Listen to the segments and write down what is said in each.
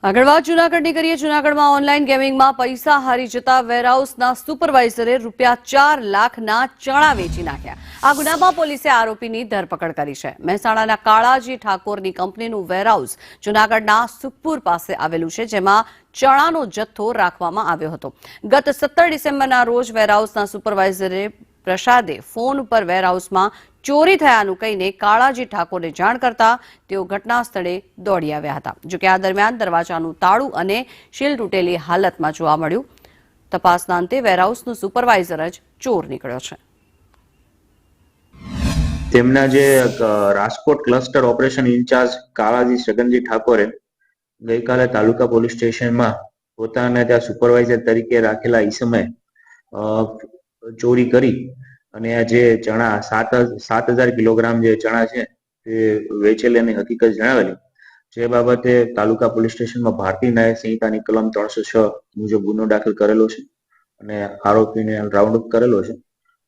આગળ વાત જૂનાગઢની કરીએ। જૂનાગઢમાં ઓનલાઈન ગેમિંગમાં પૈસા હારી જતા વેરહાઉસના સુપરવાઇઝરે ₹4 લાખના ચણા વેચી નાખ્યા। આ ગુનામાં પોલીસે આરોપીની ધરપકડ કરી છે। મહેસાણાના કાળાજી ઠાકોરની કંપનીનું વેરહાઉસ જૂનાગઢના સુખપુર પાસે આવેલું છે, જેમાં ચણાનો જથ્થો રાખવામાં આવ્યો હતો। ગત 17 ડિસેમ્બરના રોજ વેરહાઉસના સુપરવાઇઝરે પ્રસાદે ફોન પર વેરહાઉસમાં ચોરી થયાનું કહીને કાળાજી ઠાકોરને જાણ કરતા તેઓ ઘટના સ્થળે દોડી આવ્યા હતા। જોકે આ દરમિયાન દરવાજાનું તાળું અને સીલ તૂટેલી હાલતમાં જોવા મળ્યું। તપાસના અંતે વેરહાઉસનો સુપરવાઇઝર જ ચોર નીકળ્યો છે। તેમના જે Rajkot cluster operation in charge Kalaji Chhaganji ઠાકોરે ગઈકાલે તાલુકા પોલીસ સ્ટેશનમાં પોતાને ત્યાં સુપરવાઇઝર તરીકે રાખેલા ઈસમે ચોરી કરી અને આ જે ચણા 7,000 કિલોગ્રામ જે ચણા છે તે વેચેલાની હકીકત જણાવેલી। જે બાબતે તાલુકા પોલીસ સ્ટેશનમાં ભારતીય ન્યાય સંહિતાની કલમ 306 મુજબ ગુનો દાખલ કરેલો છે અને આરોપીને રાઉન્ડ અપ કરેલો છે।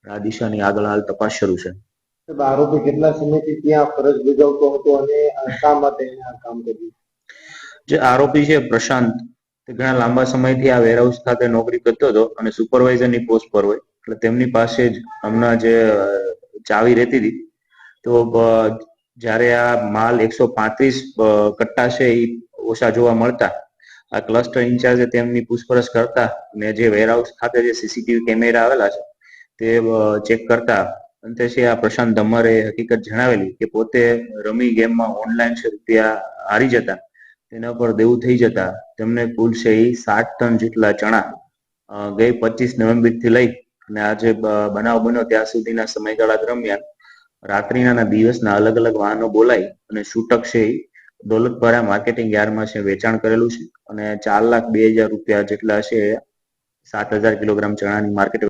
આ દિશાની આગળ હાલ તપાસ શરૂ છે। આરોપી કેટલા સમયથી ત્યાં ફરજ બજાવતો હતો અને શા માટે એને આ કામ કર્યું? જે આરોપી છે પ્રશાંત, તે ઘણા લાંબા સમયથી આ વેરહાઉસ ખાતે નોકરી કરતો હતો અને સુપરવાઇઝરની પોસ્ટ પર હોય એટલે તેમની પાસે જ હમણાં જે ચાવી રહેતી હતી। તો જ્યારે આ માલ 135 કટ્ટા છે એ ઓછા જોવા મળતા આ ક્લસ્ટર ઇન્ચાર્જે તેમની પૂછપરછ કરતા અને જે વેરહાઉસ ખાતે જે સીસીટીવી કેમેરા આવેલા છે તે ચેક કરતા અંતે છે આ પ્રશાંત ધમરે હકીકત જણાવેલી કે પોતે રમી ગેમમાં ઓનલાઈન છે રૂપિયા હારી જતા તેના પર દેવું થઈ જતા તેમને કુલ છે એ 60 ટન જેટલા ચણા ગઈ 25 નવેમ્બર થી લઈ અને આજે બનાવ બન્યો ત્યાં સુધીના સમયગાળા દરમિયાન રાત્રિના દિવસના અલગ અલગ વાહનો બોલાઈ અને છૂટક છે દોલતપરા માર્કેટિંગ યાર્ડમાં છે વેચાણ કરેલું છે અને ₹4,02,000 જેટલા છે 7,000 કિલોગ્રામ ચણાની માર્કેટ